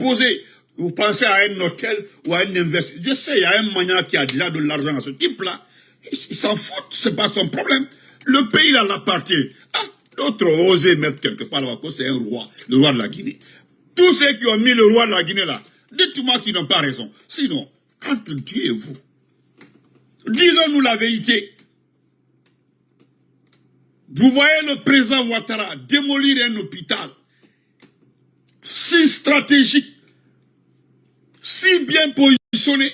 poser, vous pensez à un hôtel ou à un investissement. Je sais, il y a un maniaque qui a déjà de l'argent à ce type-là. Il s'en fout, c'est pas son problème. Le pays, là, l'appartient. Ah, d'autres ont osé mettre quelque part là-bas, c'est un roi, le roi de la Guinée. Tous ceux qui ont mis le roi de la Guinée là, dites-moi qu'ils n'ont pas raison. Sinon, entre Dieu et vous, disons-nous la vérité. Vous voyez le président Ouattara démolir un hôpital si stratégique, si bien positionné.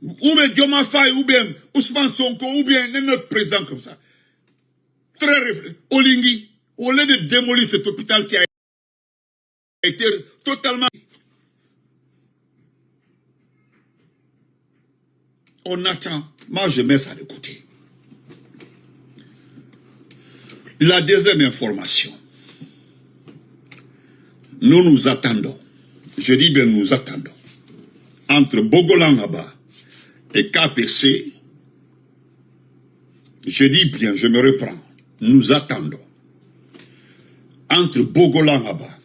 Ou bien Dioma Faye, ou bien Ousmane Sonko, ou bien un autre président comme ça. Très réfléchi. Olingi, au lieu de démolir cet hôpital qui a été totalement... On attend. Moi, je mets ça de côté. La deuxième information. Nous nous attendons. Je dis bien nous attendons. Entre Bogolangaba et KPC, je dis bien, je me reprends. Nous attendons. Entre Bogolangaba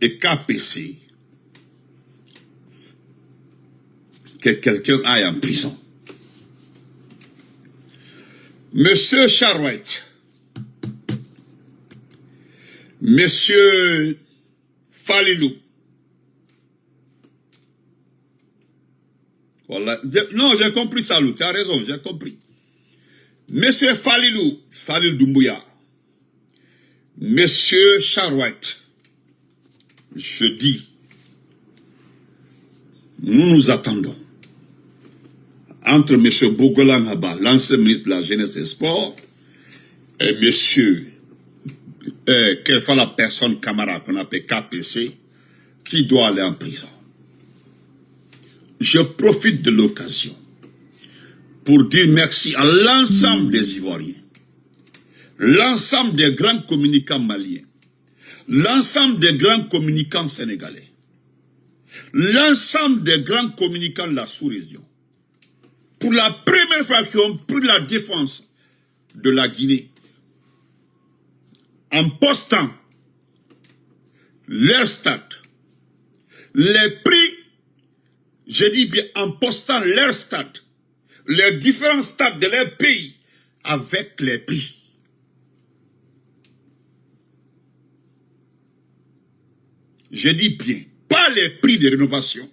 et KPC, que quelqu'un aille en prison. Monsieur Charouette, Monsieur Falilou, voilà. Non, j'ai compris ça, tu as raison, j'ai compris. Monsieur Falilou, Falilou Doumbouya, Monsieur Charouette, je dis, nous nous attendons. Entre M. Bogolangaba, l'ancien ministre de la Jeunesse et des Sports, et M. Quelle fois la personne camarade qu'on appelle KPC, qui doit aller en prison. Je profite de l'occasion pour dire merci à l'ensemble des Ivoiriens, l'ensemble des grands communicants maliens, l'ensemble des grands communicants sénégalais, l'ensemble des grands communicants de la sous-région, pour la première fois qui ont pris la défense de la Guinée, en postant leur stade, les prix, je dis bien en postant leur stade, les différents stades de leur pays, avec les prix. Je dis bien, pas les prix de rénovation,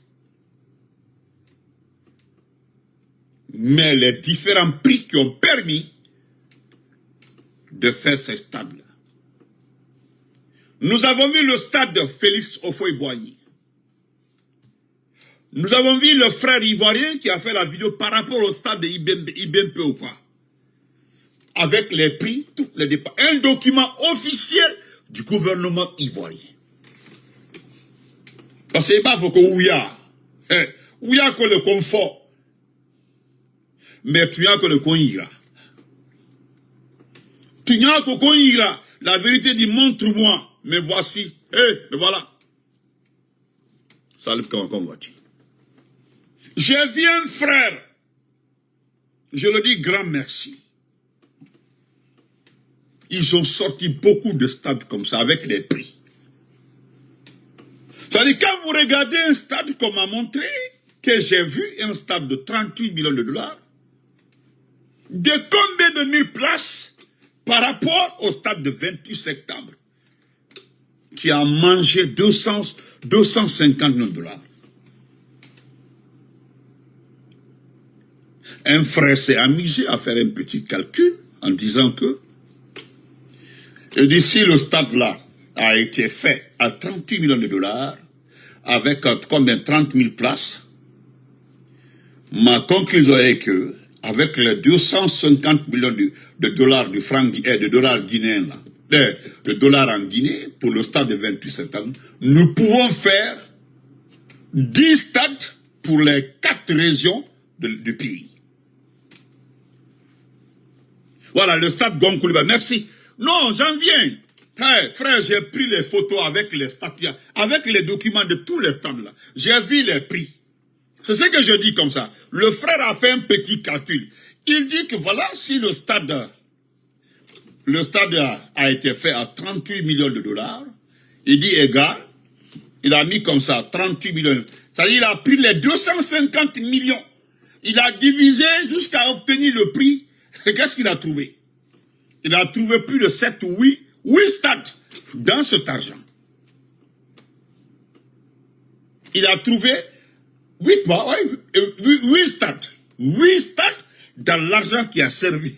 mais les différents prix qui ont permis de faire ces stades-là. Nous avons vu le stade de Félix Houphouët-Boigny. Nous avons vu le frère ivoirien qui a fait la vidéo par rapport au stade de IBMP ou pas. Avec les prix, tous les dépenses. Un document officiel du gouvernement ivoirien. Parce que pas faut que Ouya que le confort. Mais tu as que le Konira. Tu n'as que Konira. La vérité dit, montre-moi. Mais voici. Mais voilà. Salut, comment vas-tu? J'ai vu un frère. Je le dis grand merci. Ils ont sorti beaucoup de stades comme ça avec les prix. C'est-à-dire, quand vous regardez un stade qu'on m'a montré, que j'ai vu, un stade de 38 millions de dollars, de combien de mille places par rapport au stade de 28 septembre, qui a mangé 250 millions de dollars. Un frère s'est amusé à faire un petit calcul en disant que, et d'ici le stade-là a été fait à 38 millions de dollars, avec combien 30 000 places, ma conclusion est que, avec les 250 millions de dollars du franc de dollars guinéens, de dollars en Guinée, pour le stade de 28 septembre, nous pouvons faire 10 stades pour les 4 régions du pays. Voilà, le stade Gonkouliba, merci. Non, j'en viens. Hey, frère, j'ai pris les photos avec les stades, avec les documents de tous les stades là. J'ai vu les prix. C'est ce que je dis comme ça. Le frère a fait un petit calcul. Il dit que voilà, si le stade a été fait à 38 millions de dollars, il dit égal, Il a mis comme ça 38 millions. C'est-à-dire il a pris les 250 millions. Il a divisé jusqu'à obtenir le prix. Qu'est-ce qu'il a trouvé? Il a trouvé plus de 7 ou 8 stades dans cet argent. Il a trouvé 8 stades. 8 stades dans l'argent qui a servi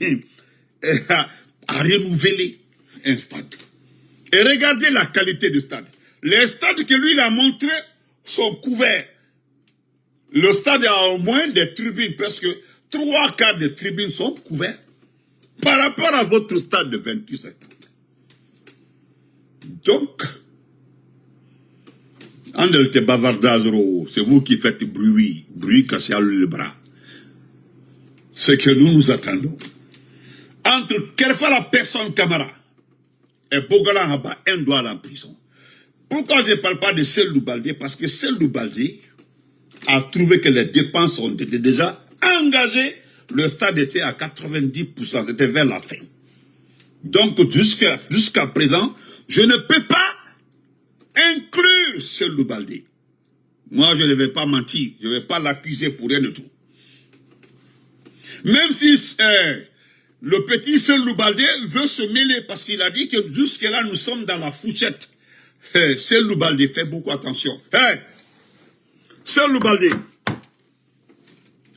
à renouveler un stade. Et regardez la qualité du stade. Les stades que lui il a montrés sont couverts. Le stade a au moins des tribunes, presque 3/4 des tribunes sont couvertes. Par rapport à votre stade de 28 septembre. Donc, Andel Bavardazro, c'est vous qui faites bruit cassé à le bras. Ce que nous attendons. Entre Kerfa la personne Camara et Bogala Haba, un doigt en prison. Pourquoi je ne parle pas de Seydou Baldé? Parce que Seydou Baldé a trouvé que les dépenses ont été déjà engagées. Le stade était à 90%, c'était vers la fin. Donc, jusqu'à présent, je ne peux pas inclure Seydou Baldé. Moi, je ne vais pas mentir, je ne vais pas l'accuser pour rien de tout. Même si le petit Seydou Baldé veut se mêler, parce qu'il a dit que jusque-là, nous sommes dans la fourchette. Seydou Baldé, fait beaucoup attention. Seydou Baldé,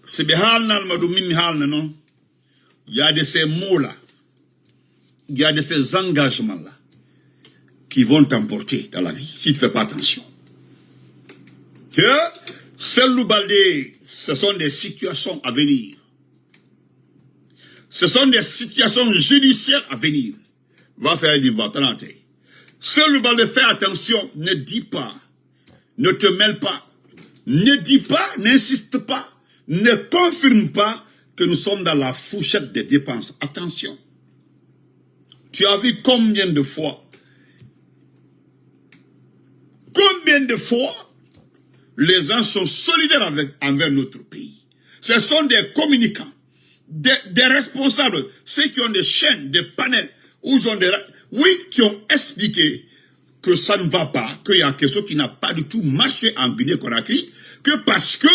c'est bien, non? Il y a de ces mots-là, il y a de ces engagements-là qui vont t'emporter dans la vie, si tu ne fais pas attention. Que Seydou Baldé, ce sont des situations à venir. Ce sont des situations judiciaires à venir. Va faire du vote. Seydou Baldé, fais attention, ne dis pas, ne te mêle pas, ne dis pas, n'insiste pas, ne confirme pas que nous sommes dans la fourchette des dépenses. Attention. Tu as vu combien de fois les gens sont solidaires envers notre pays. Ce sont des communicants, des responsables, ceux qui ont des chaînes, des panels, qui ont expliqué que ça ne va pas, qu'il y a quelque chose qui n'a pas du tout marché en Guinée-Conakry, que parce que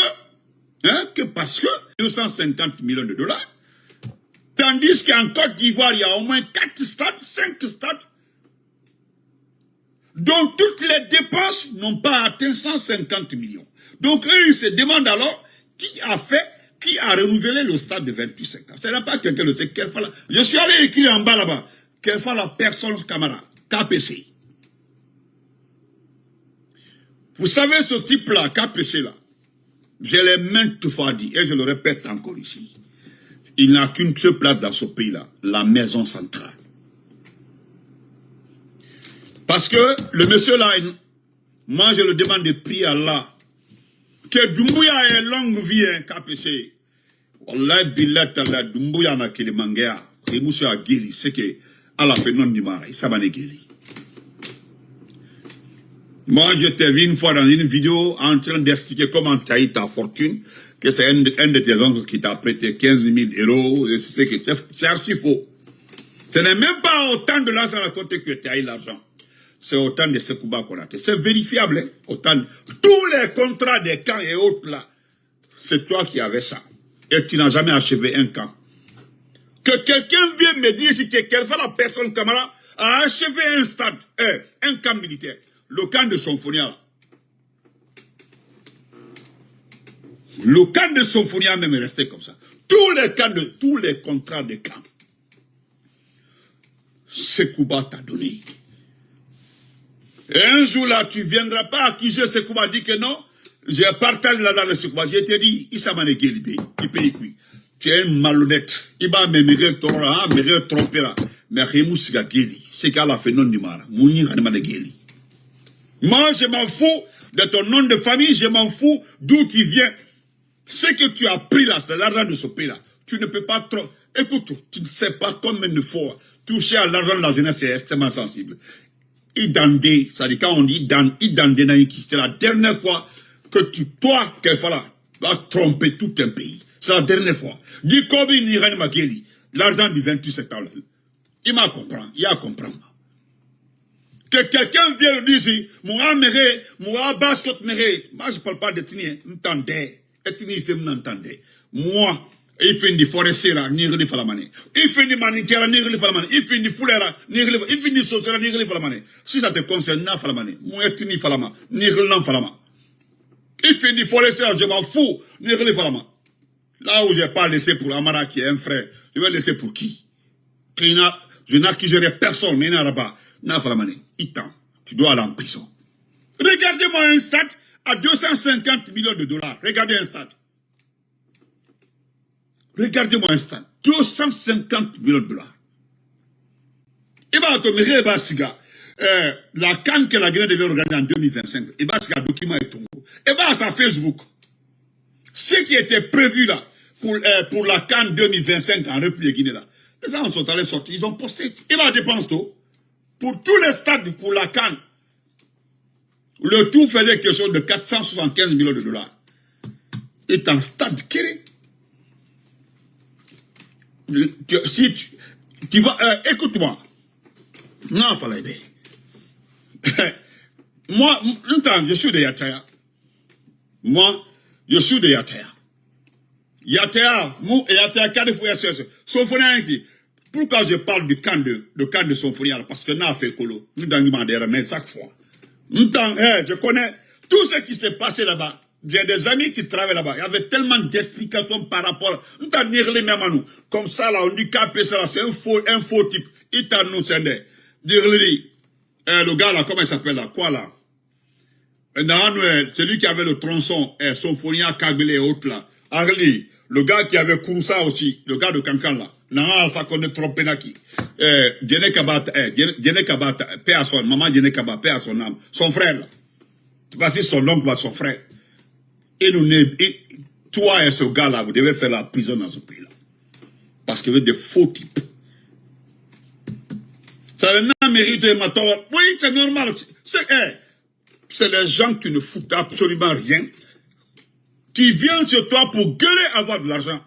250 millions de dollars, tandis qu'en Côte d'Ivoire, il y a au moins 4 stades, 5 stades, dont toutes les dépenses n'ont pas atteint 150 millions. Donc, eux, ils se demandent alors qui a renouvelé le stade de 28 septembre. Ce n'est pas quelqu'un de ce Kerfa. Je suis allé écrire en bas là-bas, Kerfa la personne Camara, KPC. Vous savez ce type-là, KPC là, je l'ai maintes fois dit, et je le répète encore ici. Il n'a qu'une seule place dans ce pays-là, la maison centrale. Parce que le monsieur là, moi je le demande de prier à Allah, que Doumbouya ait longue vie, hein, KPC. Wallah billah tala Doumbouya na kele mangea, et monsieur a guéri, c'est que Allah fait non dimara, ça va guéri. Moi, je t'ai vu une fois dans une vidéo en train d'expliquer comment tu as eu ta fortune, que c'est un de tes oncles qui t'a prêté 15 000 euros, et c'est archi faux. Ce n'est même pas autant de l'argent à côté que tu as eu l'argent. C'est autant de Sekouba qu'on a. C'est vérifiable, hein? Autant. Tous les contrats des camps et autres là, c'est toi qui avais ça. Et tu n'as jamais achevé un camp. Que quelqu'un vienne me dire si quelqu'un, la personne Camara, a achevé un stade, un camp militaire. Le camp de Somphonia. Le camp de Somphonia même est resté comme ça. Tous les contrats de camp. Sekouba t'a donné. Et un jour là, tu ne viendras pas accuser Sekouba, dire que non, je partage là-dedans de Sekouba. Je t'ai dit, il s'en va il paye qui. Tu es un malhonnête. Il va me tromper là. Mais Rémou Siga Geli. C'est qu'elle a fait non du mara. Mouni Hanema Geli. Moi, je m'en fous de ton nom de famille, je m'en fous d'où tu viens. Ce que tu as pris là, c'est l'argent de ce pays-là. Tu ne peux pas trop... Écoute, tu ne sais pas combien de fois toucher à l'argent de la jeunesse, c'est extrêmement sensible. Idandé, ça dit quand on dit Idandé Naïki, c'est la dernière fois que toi, Kelfala, vas tromper tout un pays. C'est la dernière fois. Dis Kobi Nirani Mageli, l'argent du 28 septembre. Il m'a compris, il a compris. Que quelqu'un vienne nous dire ici, moi, méré, moi, basket méré. Moi, je ne parle pas de Tini, m'entendez. Et Tini, il fait m'entendez. Moi, il fait des forestiers, ni rien de falamane. Il fait des maniquères, ni rien de falamane. Il fait des foulères, ni rien de il fait des sauceurs, ni rien de falamane. Si ça te concerne, n'a falamane. Moi, Tini falama, ni rien de falama. Il fait des forestiers, je m'en fous, ni rien de falama. Là où je n'ai pas laissé pour Amara, qui est un frère, je vais laisser pour qui? Je n'accuserai personne, mais il n'y a pas. Tu dois aller en prison. Regardez-moi un stade à 250 millions de dollars. Regardez un stade. Regardez-moi un stade. 250 millions de dollars. Et bien, la CAN que la Guinée devait organiser en 2025, et bien, c'est un document est tombé. Et bien, c'est Facebook. Ce qui était prévu là, pour la CAN 2025 en République Guinée là, les gens sont allés sortir, ils ont posté. Et bien, dépense tout. Pour tous les stades pour la CAN, le tout faisait quelque chose de 475 millions de dollars. Et un stade Kéré. Si tu vas, écoute-moi. Non, fallait bien. Moi, je suis de Yataya. Moi, je suis de Yataya. Yataya, Carrefour, Symphonie, pourquoi je parle du camp de Symphonie? Parce que nous avons fait colo. Nous avons demandé mais chaque fois. Je connais tout ce qui s'est passé là-bas. J'ai des amis qui travaillent là-bas. Il y avait tellement d'explications par rapport. Nous avons dit les mêmes à nous. Comme ça, là, on dit KPC, c'est un faux type. Il t'a nous scindé. Le gars là, comment il s'appelle là? Quoi là? Celui qui avait le tronçon, Symphonia, Kabyle et autres là. Arli, le gars qui avait Kouroussa aussi, le gars de Kankan là. Non, Alpha qu'on est trompé naki. Djene Kabata, paix à son, maman Djene Kabata, paix à son âme. Son frère là. Parce que son oncle, son frère. Et toi et ce gars là, vous devez faire la prison dans ce pays là. Parce que vous êtes des faux types. Ça n'a mérité ma tort. Oui, c'est normal. C'est les gens qui ne foutent absolument rien, qui viennent chez toi pour gueuler avoir de l'argent.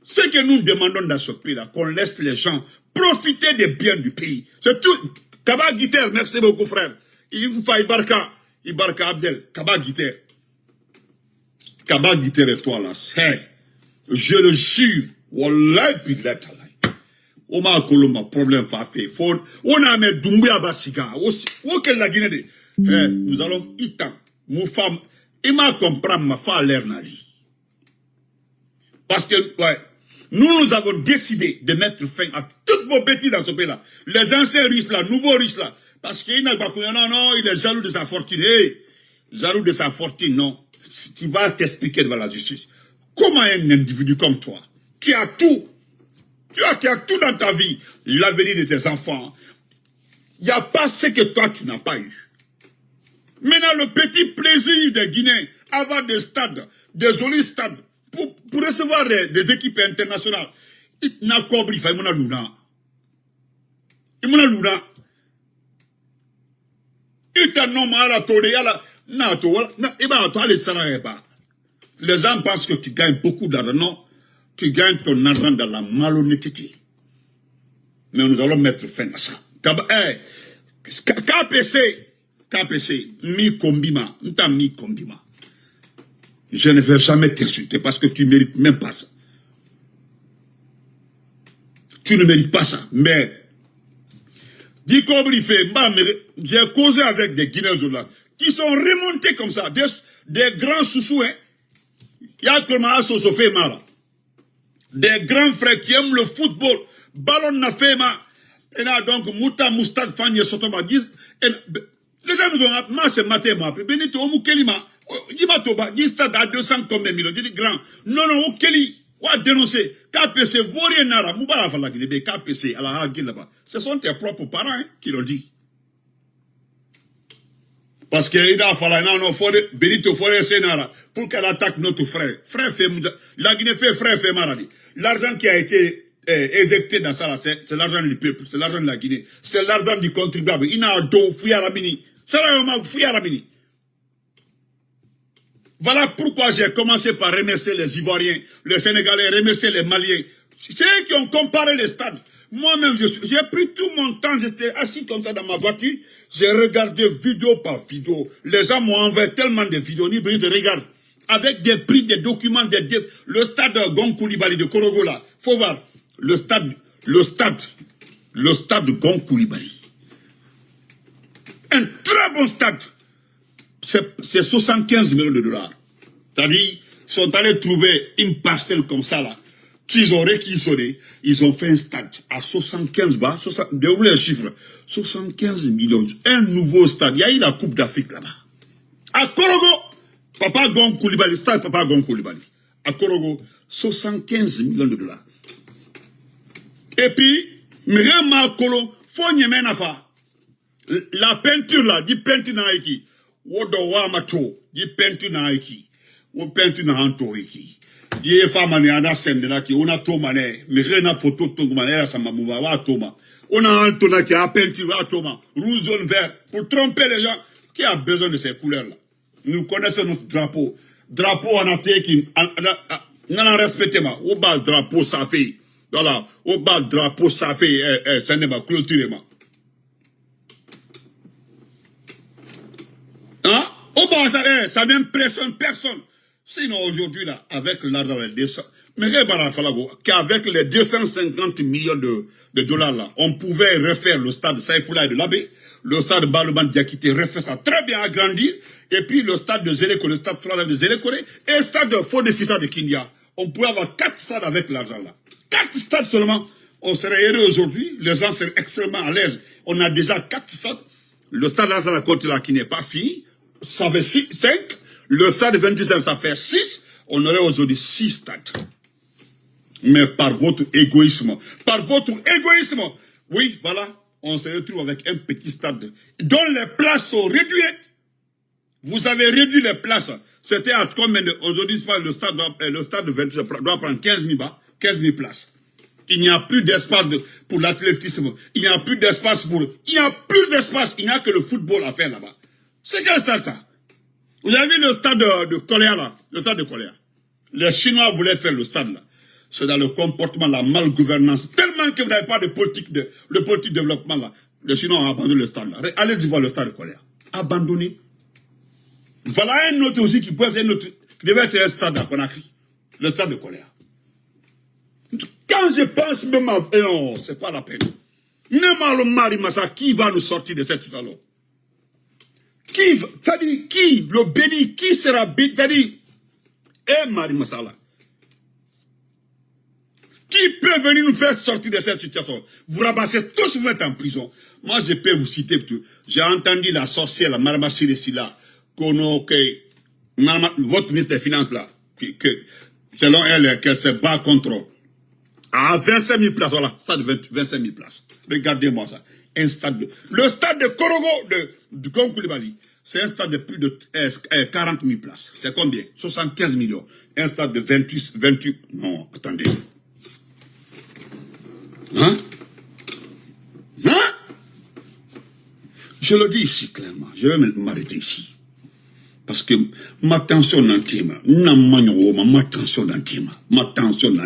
Ce que nous demandons dans ce pays-là, qu'on laisse les gens profiter des biens du pays. C'est tout. Kaba Guiter, merci beaucoup frère. Ibarka Abdel, Kaba Guiter. Kaba Guiter et toi là, je le jure, Wallah billah talay. Oma Koloma, problème fa fait. On a mis Doumbouya Bassiga. Auquel la Guinée, nous allons itan, mon femme, il m'a compris ma femme l'air nali. Parce que, ouais, nous avons décidé de mettre fin à toutes vos bêtises dans ce pays-là. Les anciens Russes là, nouveaux Russes là. Parce qu'il n'a pas non, il est jaloux de sa fortune. Hey, jaloux de sa fortune, non. Tu vas t'expliquer devant la justice. Comment un individu comme toi, qui a tout, tu as tout dans ta vie, l'avenir de tes enfants, il n'y a pas ce que toi tu n'as pas eu. Maintenant, le petit plaisir des Guinéens, avoir des stades, des jolis stades, pour recevoir des équipes internationales, il n'a pas oublié, il m'a luna. Il m'a luna. Il t'a nommé à la tournée, à la. Les gens pensent que tu gagnes beaucoup d'argent. Non, tu gagnes ton argent dans la malhonnêteté. Mais nous allons mettre fin à ça. KPC, mi kombima, mi kombima. Je ne vais jamais t'insulter parce que tu ne mérites même pas ça. Tu ne mérites pas ça. Mais, j'ai causé avec des Guinéens là, qui sont remontés comme ça, des grands sous-sous, hein. Il y a comme des grands frères qui aiment le football. Ballon na fema. Et là, donc, Mouta Moustad Fanye Sotoma disent, les gens nous ont appelé, c'est Matema, Benito Omukelima, Dimatoba, dit stade à 200 combien millions, dit grand. Non, Okeli, ou à dénoncer, KPC, Vorien Nara, Moubala Falagine, KPC, à la Hagin là-bas. Ce sont tes propres parents, hein, qui l'ont dit. Parce qu'il a fallu, non, Benito Forêt Sénara, pour qu'elle attaque notre frère. Frère fait, la Guinée fait frère fait maladie. L'argent qui a été éjecté dans ça, c'est l'argent du peuple, c'est l'argent de la Guinée, c'est l'argent du contribuable. Il n'a d'eau, Fouyaramini. C'est vraiment Fouyaramini. Voilà pourquoi j'ai commencé par remercier les Ivoiriens, les Sénégalais, remercier les Maliens. C'est eux qui ont comparé les stades. Moi-même, j'ai pris tout mon temps, j'étais assis comme ça dans ma voiture, j'ai regardé vidéo par vidéo. Les gens m'ont envoyé tellement de vidéos, ni de regarde. Avec des prix, des documents, le stade Gong Koulibaly de Korogo là. Faut voir. Le stade Gong Koulibaly. Un très bon stade. C'est 75 millions de dollars. C'est-à-dire, ils sont allés trouver une parcelle comme ça là, qu'ils ont réquisitionné. Ils ont fait un stade à 75 bas, déroulez les chiffres, 75 millions. Un nouveau stade. Il y a eu la Coupe d'Afrique là-bas. À Korogo, Papa Gong Koulibaly, stade Papa Gong Koulibaly. À Korogo, 75 millions de dollars. Et puis, Mrema Kolo, faut n'y mettre la peinture là, dit peinture dans l'équipe. Wodo Wamato, dit peinture dans l'équipe. Ou peinture dans l'équipe. Dit femme en a scène là qui on a Thomas, mais rien à photo Thomas, là ça m'a mouva, wa Thomas. On a un Thomas qui a peinture, wa Thomas, rouge, jaune, vert, pour tromper les gens. Qui a besoin de ces couleurs là? Nous connaissons notre drapeau. Drapeau en athée qui, n'en respectez pas. Au bas drapeau ça fait. Voilà, au bas drapeau ça fait, ça n'est pas clôturé. Hein? Au bas ça n'impressionne personne. Sinon aujourd'hui là, avec l'argent des mais qu'avec les 250 millions de dollars là, on pouvait refaire le stade Saïfoula et de l'Abbé, le stade Balouban Diakité refait ça très bien agrandir, et puis le stade de Zéleko, le stade 3 de Zéleko, et le stade de Fodefissa de Kindia. On pourrait avoir 4 stades avec l'argent là. 4 stades seulement. On serait heureux aujourd'hui, les gens seraient extrêmement à l'aise. On a déjà 4 stades. Le stade Lazare Côte là qui n'est pas fini, ça fait 5. Le stade 28e, ça fait 6. On aurait aujourd'hui 6 stades. Mais par votre égoïsme, oui, voilà, on se retrouve avec un petit stade dont les places sont réduites. Vous avez réduit les places. C'était à combien de... Aujourd'hui, le stade de 28 doit prendre 15 000 places. Il n'y a plus d'espace pour l'athlétisme. Il n'y a plus d'espace pour... Il n'y a que le football à faire là-bas. C'est quel stade ça? Vous avez vu le stade de Coléa là? Le stade de Coléa. Les Chinois voulaient faire le stade là. C'est dans le comportement, la malgouvernance. Tellement que vous n'avez pas de politique le politique développement là. Les Chinois ont abandonné le stade là. Allez-y voir le stade de Coléa. Abandonné. Voilà un autre aussi qui devait être un stade à Conakry. Le stade de Coléa. Quand je pense même à... Non, c'est pas la peine. Même à le Mari Massa, qui va nous sortir de cette situation? Qui le béni, qui sera béni? C'est-à-dire, Mari Massa là. Qui peut venir nous faire sortir de cette situation? Vous rabassez tous, vous mettre en prison. Moi, je peux vous citer. J'ai entendu la sorcière, la Marama Siresila, votre ministre des Finances là, selon elle, qu'elle se bat contre, à 25 000 places, voilà, stade de 25 000 places. Regardez-moi ça. Le stade de Korogo de Gong Koulibaly, c'est un stade de plus de 40 000 places. C'est combien? 75 millions. Un stade de 28, non, attendez. Hein? Je le dis ici clairement, je vais m'arrêter ici. Parce que ma tension dans le thème, ma tension dans le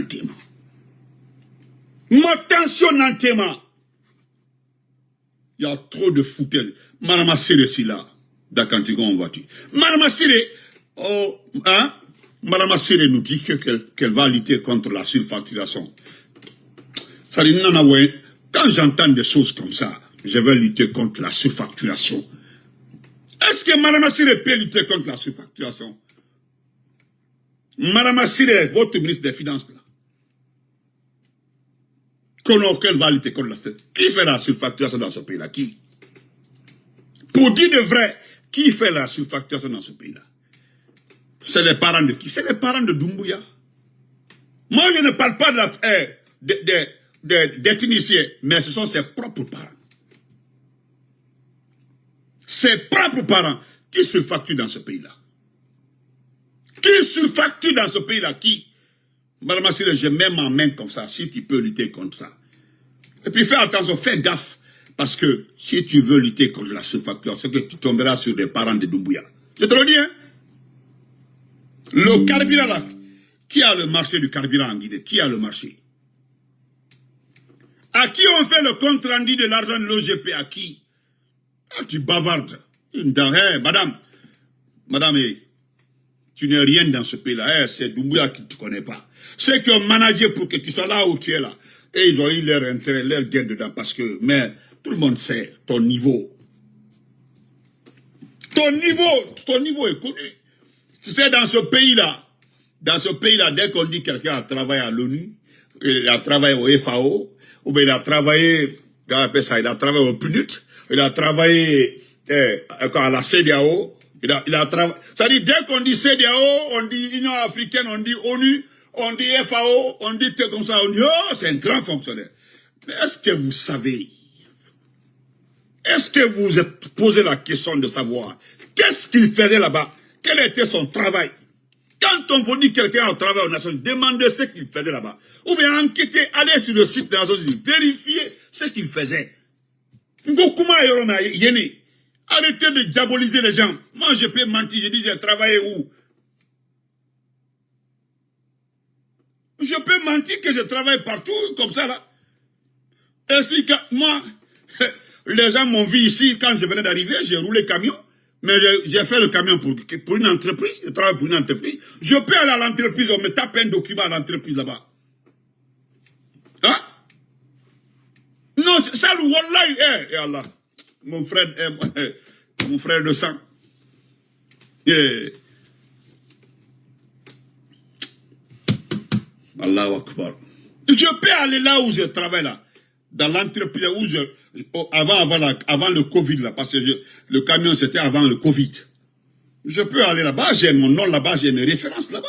thème. Il y a trop de foutaise. Madame Sire ici là, d'Akantigon en voiture. Madame Sire, Madame Sire nous dit qu'elle va lutter contre la surfacturation. Ça dit, non, ouais, quand j'entends des choses comme ça, je vais lutter contre la surfacturation. Est-ce que Madame Sire peut lutter contre la surfacturation? Madame Sire, votre ministre des Finances, là. Qu'elle va lutter contre la surfacturation. Qui fait la surfacturation dans ce pays-là? Qui? Pour dire de vrai, qui fait la surfacturation dans ce pays-là? C'est les parents de qui? C'est les parents de Doumbouya. Moi, je ne parle pas de la... d'être initié, mais ce sont ses propres parents. Ses propres parents qui surfacturent dans ce pays-là. Qui surfacture dans ce pays-là? Qui? Madame Assire, je mets ma main comme ça, si tu peux lutter contre ça. Et puis fais attention, fais gaffe. Parce que si tu veux lutter contre la surfacturation, c'est que tu tomberas sur des parents de Doumbouya. Je te le dis, hein? Le carburant là, qui a le marché du carburant en Guinée? Qui a le marché? À qui on fait le compte rendu de l'argent de l'OGP? À qui? Ah, tu bavardes. Hey, madame, tu n'es rien dans ce pays-là. Hey, c'est Doumbouya qui ne te connaît pas. Ceux qui ont managé pour que tu sois là où tu es là. Et ils ont eu leur intérêt, leur gain dedans. Parce que, mais, tout le monde sait ton niveau. Ton niveau est connu. Tu sais, dans ce pays-là, dès qu'on dit quelqu'un a travaillé à l'ONU, il a travaillé au FAO, ou bien il a travaillé, il a travaillé au PNUD, il a travaillé à la CEDEAO, il a travaillé. C'est-à-dire, dès qu'on dit CEDEAO, on dit Union africaine, on dit ONU, on dit FAO, on dit comme ça, on dit, oh, c'est un grand fonctionnaire. Mais est-ce que vous savez, est-ce que vous vous êtes posé la question de savoir qu'est-ce qu'il faisait là-bas? Quel était son travail? Quand on vous dit quelqu'un au travail aux Nations Unies, demandez ce qu'il faisait là-bas. Ou bien enquêtez, allez sur le site des Nations Unies, vérifiez ce qu'il faisait. Arrêtez de diaboliser les gens. Moi, je peux mentir, je dis j'ai travaillé où? Je peux mentir que je travaille partout, comme ça là. Et si moi, les gens m'ont vu ici, quand je venais d'arriver, j'ai roulé camion. Mais j'ai fait le camion pour une entreprise, je travaille pour une entreprise. Je peux aller à l'entreprise, on me tape un document à l'entreprise là-bas. Hein? Non, ça, Wallah, Allah. Mon frère de sang. Allahu Akbar. Je peux aller là où je travaille là. Dans l'entreprise où avant le Covid là, parce que le camion c'était avant le Covid. Je peux aller là-bas, j'ai mon nom là-bas, j'ai mes références là-bas.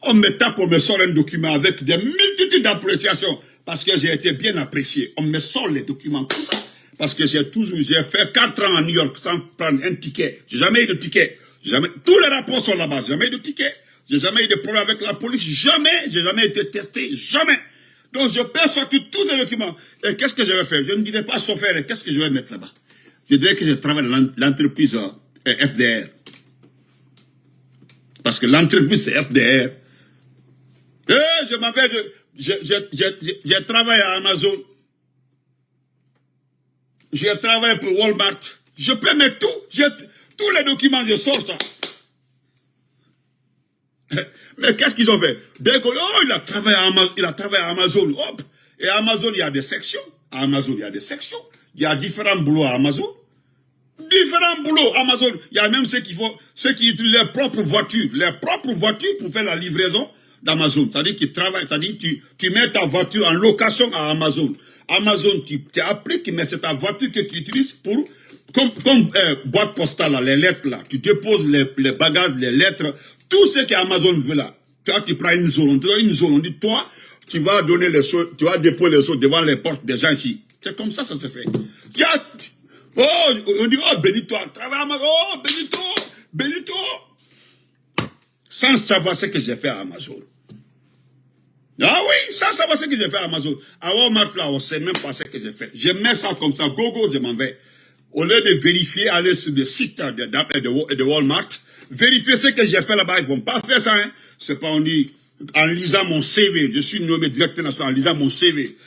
On me tape, on me sort un document avec des multitudes d'appréciations, parce que j'ai été bien apprécié. On me sort les documents comme ça, parce que j'ai fait 4 ans à New York sans prendre un ticket. J'ai jamais eu de ticket. Tous les rapports sont là-bas, j'ai jamais eu de ticket. J'ai jamais eu de problème avec la police, jamais. J'ai jamais été testé, jamais. Donc, je peux sortir tous ces documents. Et qu'est-ce que je vais faire? Je ne dirais pas sauf faire, qu'est-ce que je vais mettre là-bas? Je dirais que je travaille dans l'entreprise FDR. Parce que l'entreprise, c'est FDR. Et je m'en vais, j'ai travaillé à Amazon. J'ai travaillé pour Walmart. Je peux mettre tout. Tous les documents, je sors ça. Mais qu'est-ce qu'ils ont fait? Dès que, il a travaillé à Amazon, hop. Et à Amazon, il y a des sections. À Amazon, il y a des sections. Il y a différents boulots à Amazon. Différents boulots à Amazon. Il y a même ceux qui utilisent leurs propres voitures. Leurs propres voitures pour faire la livraison d'Amazon. C'est-à-dire qu'ils travaillent, c'est-à-dire tu mets ta voiture en location à Amazon. Amazon, tu t'es appelé qui met ta voiture que tu utilises pour, comme boîte postale, là, les lettres là. Tu déposes les bagages, les lettres. Tout ce qu'Amazon veut là, toi tu prends une zone, on dit toi, tu vas donner les choses, tu vas déposer les choses devant les portes des gens ici. C'est comme ça se fait. On dit, oh Benito, travaille à Amazon, oh Benito. Sans savoir ce que j'ai fait à Amazon. Ah oui, sans savoir ce que j'ai fait à Amazon. À Walmart là, on ne sait même pas ce que j'ai fait. Je mets ça comme ça, go, je m'en vais. Au lieu de vérifier, aller sur le site de Walmart, vérifier ce que j'ai fait là-bas, ils vont pas faire ça, hein. C'est pas, on dit, en lisant mon CV, je suis nommé directeur national, en lisant mon CV,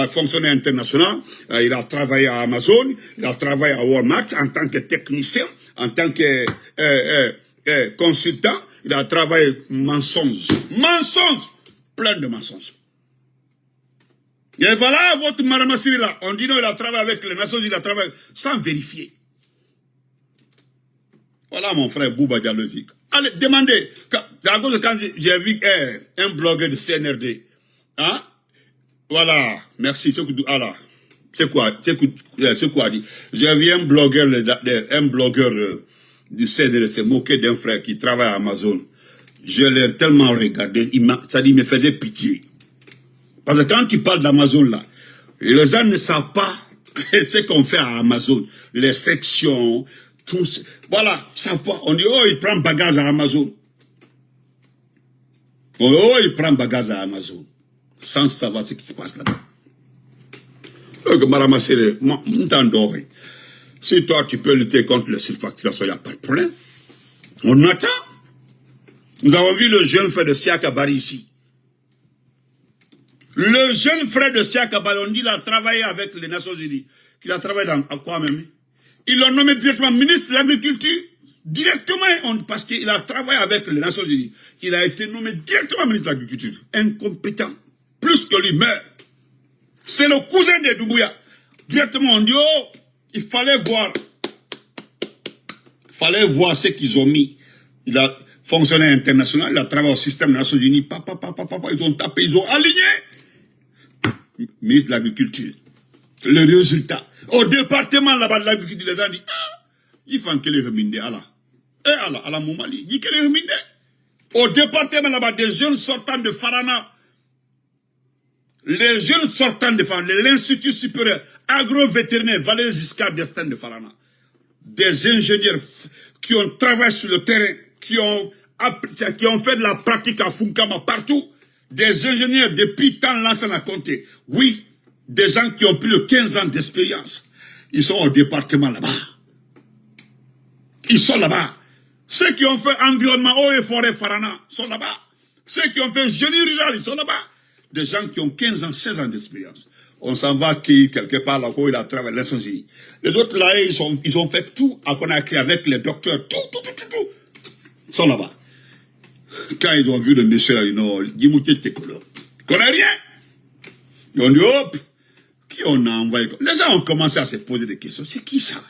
fonctionnaire international, il a travaillé à Amazon, il a travaillé à Walmart en tant que technicien, en tant que consultant, il a travaillé mensonge, plein de mensonges. Et voilà votre maramassiri là, on dit non, il a travaillé avec les Nations Unies, il a travaillé sans vérifier. Voilà mon frère Bouba Dialogique. Allez, demandez. Quand j'ai vu un blogueur de CNRD. Hein? Voilà. Merci. C'est quoi dit? J'ai vu un blogueur du CNRD se moquer d'un frère qui travaille à Amazon. Je l'ai tellement regardé. Il me faisait pitié. Parce que quand tu parles d'Amazon là, les gens ne savent pas ce qu'on fait à Amazon. Les sections, tous, voilà, savoir. On dit, oh, il prend bagage à Amazon. Oh, il prend bagage à Amazon. Sans savoir ce qui se passe là-bas. Si toi, tu peux lutter contre la surfacturation, il n'y a pas de problème. On attend. Nous avons vu le jeune frère de Siaka Bari ici. Le jeune frère de Siaka Balondi, il a travaillé avec les Nations Unies. Il a travaillé dans à quoi même? Ils l'ont nommé directement ministre de l'Agriculture. Directement, parce qu'il a travaillé avec les Nations Unies. Il a été nommé directement ministre de l'Agriculture. Incompétent. Plus que lui meurt. C'est le cousin de Doumbouya. Directement, on dit, oh, il fallait voir. Il fallait voir ce qu'ils ont mis. Il a fonctionnaire international, il a travaillé au système des Nations Unies. Ils ont tapé, ils ont aligné. Ministre de l'Agriculture. Le résultat. Au département là-bas de l'agriculture, les gens disent, ah, il faut que les reminde, Allah. Et Allah, Allah Moumali, dit que les reminde. Au département là-bas, des jeunes sortant de Farana, les jeunes sortant de Farana, l'Institut supérieur agro-vétérinaire Valéry Giscard d'Estaing de Farana, des ingénieurs qui ont travaillé sur le terrain, qui ont fait de la pratique à Funkama partout, des ingénieurs depuis tant l'ancien à compter. Oui, des gens qui ont plus de 15 ans d'expérience. Ils sont au département là-bas. Ils sont là-bas. Ceux qui ont fait environnement eau et forêt Farana sont là-bas. Ceux qui ont fait génie rural, ils sont là-bas. Des gens qui ont 15 ans, 16 ans d'expérience. On s'en va qui quelque part là où il a travaillé les Nations Unies. Les autres là, ils ont fait tout à Conakry avec les docteurs, tout. Ils sont là-bas. Quand ils ont vu le monsieur là, ils ont dit, ils connaissent rien. Ils ont dit, hop, qui on a envoyé? Les gens ont commencé à se poser des questions. C'est qui ça?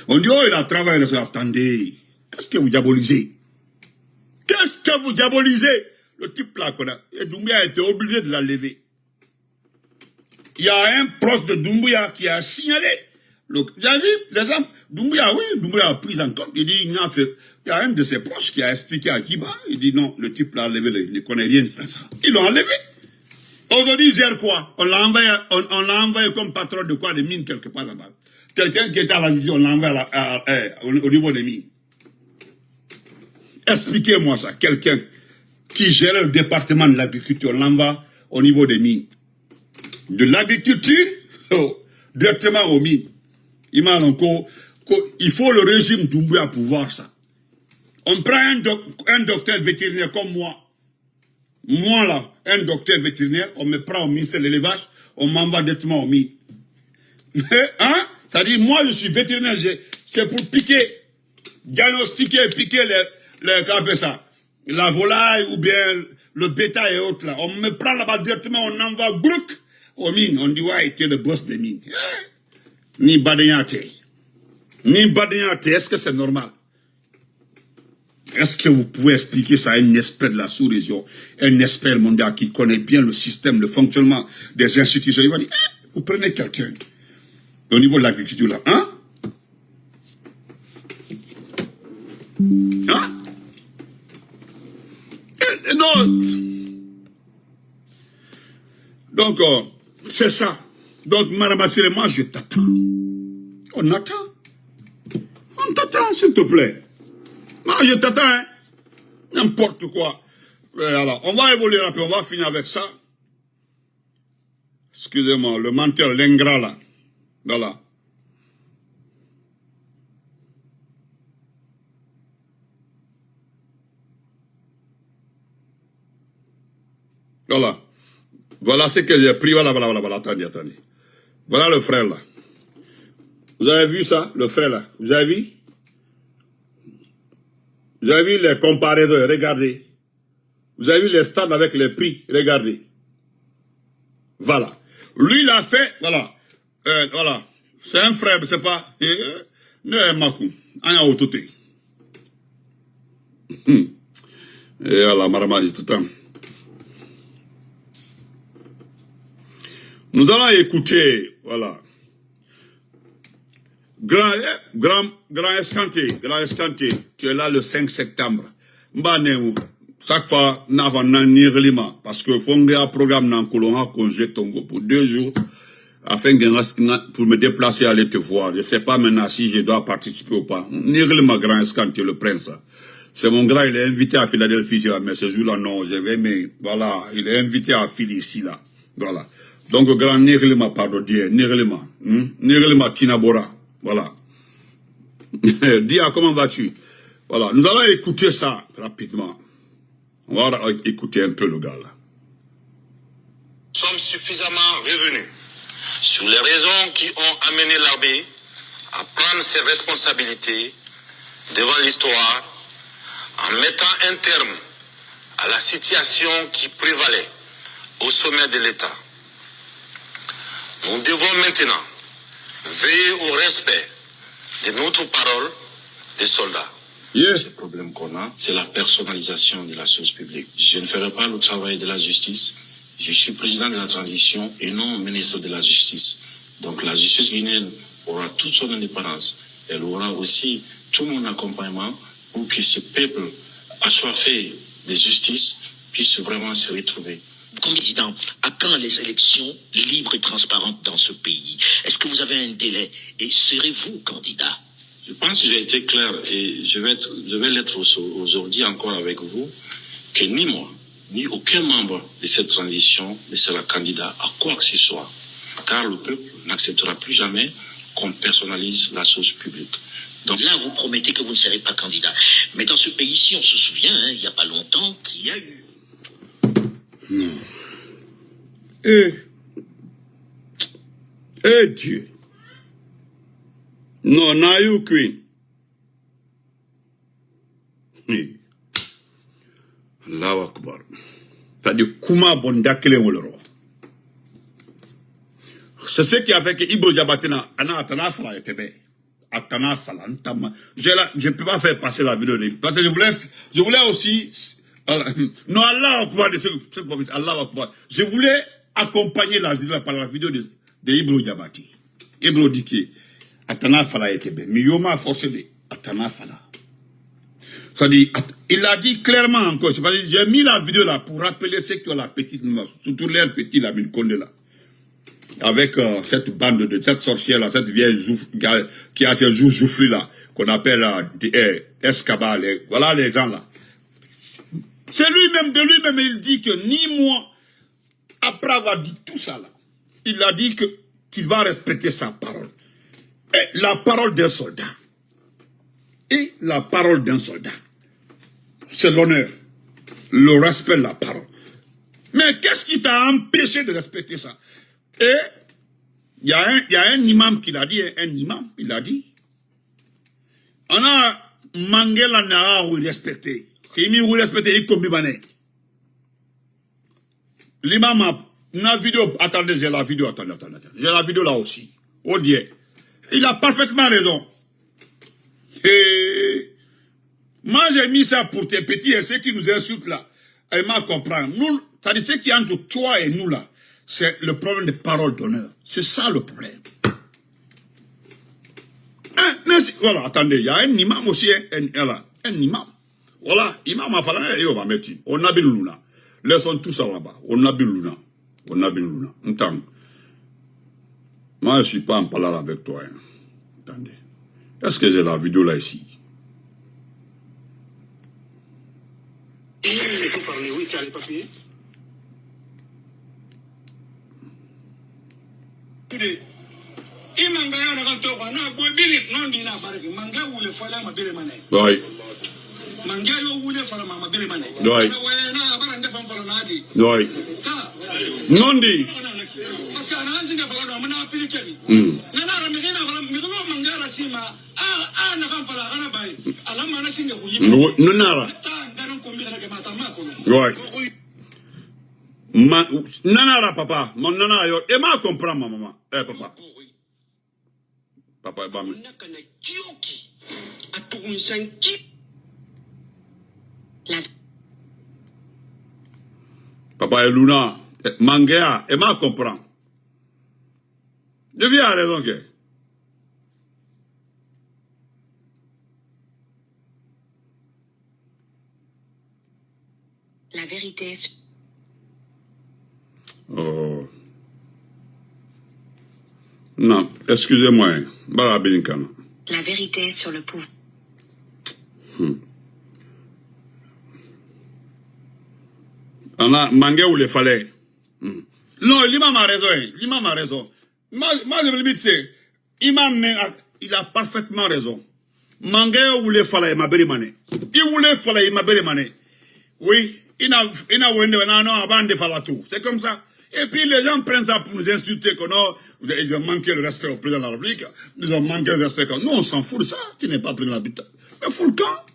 On dit, oh, il a travaillé. Attendez, qu'est-ce que vous diabolisez? Le type là, et Doumbouya a été obligé de la lever. Il y a un proche de Doumbouya qui a signalé. Vous avez vu, les gens, Doumbouya a pris en compte. Il dit, il y a un de ses proches qui a expliqué à Kiba. Il dit, non, le type là a levé, il ne connaît rien de ça. Ils l'ont enlevé. Aujourd'hui, ils gèrent quoi? On l'a envoyé comme patron de quoi? De mines quelque part là-bas. Quelqu'un qui était à la vision, on l'a envoyé au niveau des mines. Expliquez-moi ça. Quelqu'un qui gère le département de l'agriculture, on l'envoie au niveau des mines. De l'agriculture, directement aux mines. Il faut le régime Doumbouya pour voir ça. On prend un docteur vétérinaire comme moi. Moi là, un docteur vétérinaire, on me prend au ministère de l'élevage, on m'envoie directement aux mines. Hein? C'est-à-dire, moi je suis vétérinaire, c'est pour piquer, diagnostiquer, piquer la volaille ou bien le bétail et autres là. On me prend là-bas directement, on envoie Brook aux mines. On dit, ouais, il est le boss des mines. Ni Badayate. Est-ce que c'est normal? Est-ce que vous pouvez expliquer ça à un expert de la sous-région, un expert mondial qui connaît bien le système, le fonctionnement des institutions? Il va dire, vous prenez quelqu'un au niveau de l'agriculture là, hein? Hein? Non. Donc, c'est ça. Donc, Madame Assiré, moi, je t'attends. On attend. On t'attend, s'il te plaît. Moi, je t'attends, hein. N'importe quoi. Alors, on va évoluer un peu, on va finir avec ça. Excusez-moi, le menteur, l'ingrat, là. Voilà. Voilà. Voilà ce que j'ai pris. Voilà. Attendez. Voilà le frère, là. Vous avez vu ça, le frère, là? Vous avez vu? Vous avez vu les comparaisons? Regardez. Vous avez vu les stades avec les prix? Regardez. Voilà. Lui, il a fait, voilà. Voilà. C'est un frère, c'est pas... Ne Makou. Anya Otote. Et voilà, Marama dit tout le temps. Nous allons écouter, voilà. Grand Escanté, tu es là le 5 septembre. Mbanéou, chaque fois, n'avons pas parce que faut un programme dans Colomba congé Tongo pour 2 jours, afin que pour me déplacer aller te voir. Je ne sais pas maintenant si je dois participer ou pas. Nirlima Grand Escanté, le prince. C'est mon grand, il est invité à Philadelphie, mais ce jour-là, non, je vais, mais voilà, il est invité à Philly ici, là. Voilà. Donc, grand Nirlima, pardon, Nirlima Tinabora. Voilà. Dia, comment vas-tu? Voilà. Nous allons écouter ça rapidement. On va écouter un peu le gars là. sommes suffisamment revenus sur les raisons qui ont amené l'armée à prendre ses responsabilités devant l'histoire en mettant un terme à la situation qui prévalait au sommet de l'État. Nous devons maintenant veiller au respect de notre parole de soldats. Le problème qu'on a, c'est la personnalisation de la chose publique. Je ne ferai pas le travail de la justice. Je suis président de la transition et non ministre de la justice. Donc la justice guinéenne aura toute son indépendance. Elle aura aussi tout mon accompagnement pour que ce peuple assoiffé de justice puisse vraiment se retrouver. Président, à quand les élections libres et transparentes dans ce pays? Est-ce que vous avez un délai et serez-vous candidat? Je pense que j'ai été clair et je vais l'être aujourd'hui encore avec vous, que ni moi, ni aucun membre de cette transition ne sera candidat à quoi que ce soit. Car le peuple n'acceptera plus jamais qu'on personnalise la chose publique. Donc là, vous promettez que vous ne serez pas candidat. Mais dans ce pays-ci, on se souvient, il n'y a pas longtemps, qu'il y a eu... Non. Dieu. Non, na you queen. Allahu Akbar. C'est-à-dire, Kuma Bondakele Woloro. C'est ce qui a fait que Ibro Diabatina, Ana Atana Fala Etebe. Atana Fala, Ntama. Je ne peux pas faire passer la vidéo. Parce que je voulais aussi. Non, Allah Akbar de cette province. Allah Akbar. Je voulais accompagner la vidéo par la vidéo de Ibro Diabati. Ibro dit que Atana Fala Etebe. Mais Yoma a forcé de Atana Fala. C'est-à-dire, il a dit clairement encore. J'ai mis la vidéo là pour rappeler ceux qui ont la petite, surtout les petits, la mine Condé là. Avec cette bande de cette sorcière là, cette vieille qui a ses joues joufflues là, qu'on appelle Escaba, voilà les gens là. C'est lui-même, de lui-même, il dit que ni moi, après avoir dit tout ça là, il a dit qu'il va respecter sa parole. Et la parole d'un soldat. Et la parole d'un soldat. C'est l'honneur. Le respect de la parole. Mais qu'est-ce qui t'a empêché de respecter ça? Et il y a un imam qui l'a dit, il a dit, on a mangé la nara ou respecté. Il m'a respecté, il comme bibané. L'imam a une vidéo, attendez, j'ai la vidéo, attendez. J'ai la vidéo là aussi. Oh Dieu. Il a parfaitement raison. Et moi j'ai mis ça pour tes petits et ceux qui nous insultent là. Et m'a comprendre. Nous, c'est-à-dire ce qui est entre toi et nous là. C'est le problème de parole d'honneur. C'est ça le problème. Voilà, attendez, il y a un imam aussi, un imam. Voilà, imam a fallu, il va mettre. On a bien luna. Laissons tout ça là-bas. On a bien luna. Moi, je ne suis pas en parlant avec toi. Hein. Attendez. Est-ce que j'ai la vidéo là ici? Il faut parler, oui, tu as les papiers. Oui. Oui. Non dit. Nanara papa, mon nana yo, et ma comprend ma maman. Eh papa. Papa ba mi. Papa et Luna, Mangea, et ma comprend. Je viens à raison que. La vérité est... Oh. Non, excusez-moi. La vérité est sur le pouvoir. On a mangé où il fallait. Non, l'imam a raison. L'imam a raison. Moi, je veux dire, c'est, l'imam, il a parfaitement raison. Mangé où il fallait, ma belle mané. Il voulait fallait, ma belle mané. Oui, il a avant de faire tout. C'est comme ça. Et puis les gens prennent ça pour nous insulter que non, ils ont manqué le respect au président de la République, ils ont manqué le respect. Nous, on s'en fout de ça, tu n'es pas président de la République. Mais fous le camp.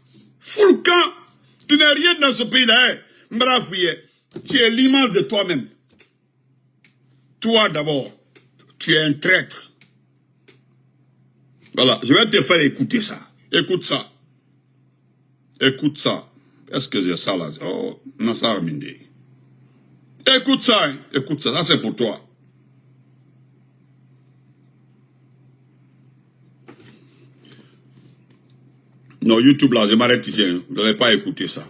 Fous le camp. Tu n'es rien dans ce pays-là. Hein. Mbrafouye, tu es l'image de toi-même. Toi d'abord, tu es un traître. Voilà, je vais te faire écouter ça. Écoute ça. Écoute ça. Est-ce que j'ai ça là? Oh, Nassar Minde. Écoute ça, hein. Écoute ça. Ça c'est pour toi. Non, YouTube là, je m'arrête ici. Hein. Vous n'allez pas écouter ça.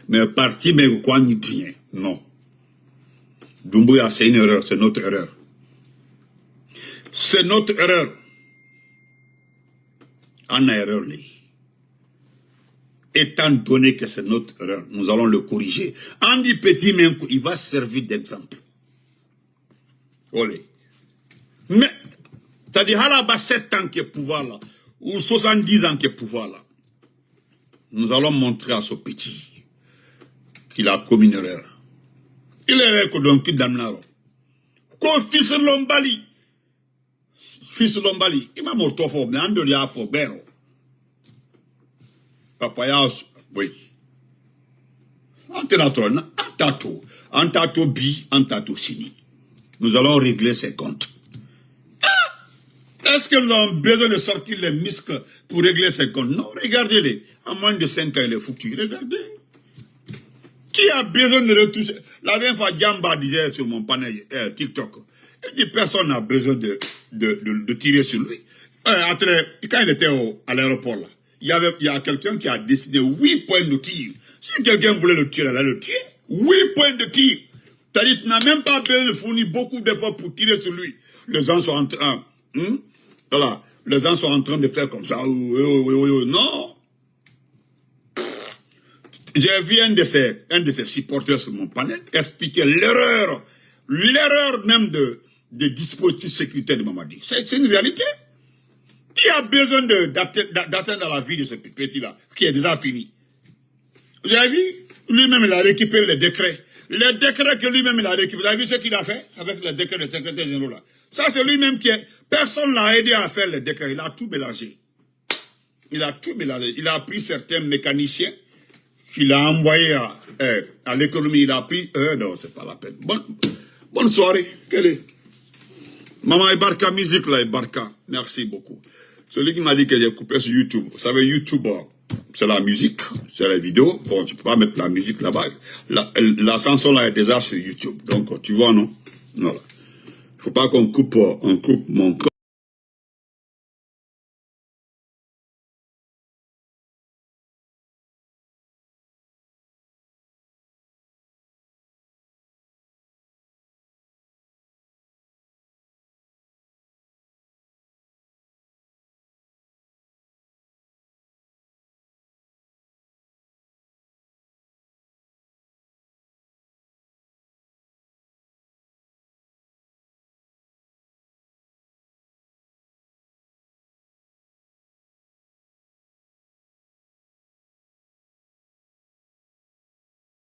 Mais parti, mais quoi n'y tient? Non. Doumbouya, c'est une erreur, c'est notre erreur. C'est notre erreur. En erreur, étant donné que c'est notre erreur, nous allons le corriger. Andy Petit Menkou, il va servir d'exemple. Olé. Mais, c'est-à-dire, à la base, 7 ans qui est pouvoir là, ou 70 ans qui est pouvoir là, nous allons montrer à ce petit qu'il a commis une erreur. Il est là, donc, il damnera. Qu'on fils Lombali. Fils Lombali. Il m'a morto fort, mais il a fort, béro. Papa, oui. Antato bi, antato sini. Nous allons régler ces comptes. Est-ce que nous avons besoin de sortir les muscles pour régler ces comptes? Non, regardez-les. En moins de 5 ans, il est foutu. Regardez. Qui a besoin de retoucher? La dernière fois, Djamba disait sur mon panel TikTok, il dit personne n'a besoin de tirer sur lui. Quand il était à l'aéroport, là, il y a quelqu'un qui a décidé 8 points de tir. Si quelqu'un voulait le tirer, il allait le tuer. 8 points de tir. C'est-à-dire qu'il n'a même pas besoin de fournir beaucoup d'efforts pour tirer sur lui. Les gens sont en train... voilà. Les gens sont en train de faire comme ça. Non. J'ai vu un de ses supporters sur mon panel expliquer l'erreur même des dispositifs sécuritaires de Mamadi. C'est une réalité. Qui a besoin d'atteindre la vie de ce petit-là, qui est déjà fini? Vous avez vu? Lui-même, il a récupéré les décrets. Les décrets que lui-même, il a récupérés. Vous avez vu ce qu'il a fait avec les décrets des secrétaires généraux là? Ça, c'est lui-même qui est... Personne ne l'a aidé à faire les décrets. Il a tout mélangé. Il a tout mélangé. Il a pris certains mécaniciens qu'il a envoyés à l'économie. Il a pris... non, c'est pas la peine. Bonne soirée. Quelle est? Maman Ibarka, musique là, Ibarka. Merci beaucoup. Celui qui m'a dit que j'ai coupé sur YouTube. Vous savez, YouTube, c'est la musique, c'est la vidéo. Bon, tu peux pas mettre la musique là-bas. La chanson là est déjà sur YouTube. Donc, tu vois, non? Voilà. Il faut pas qu'on coupe mon corps.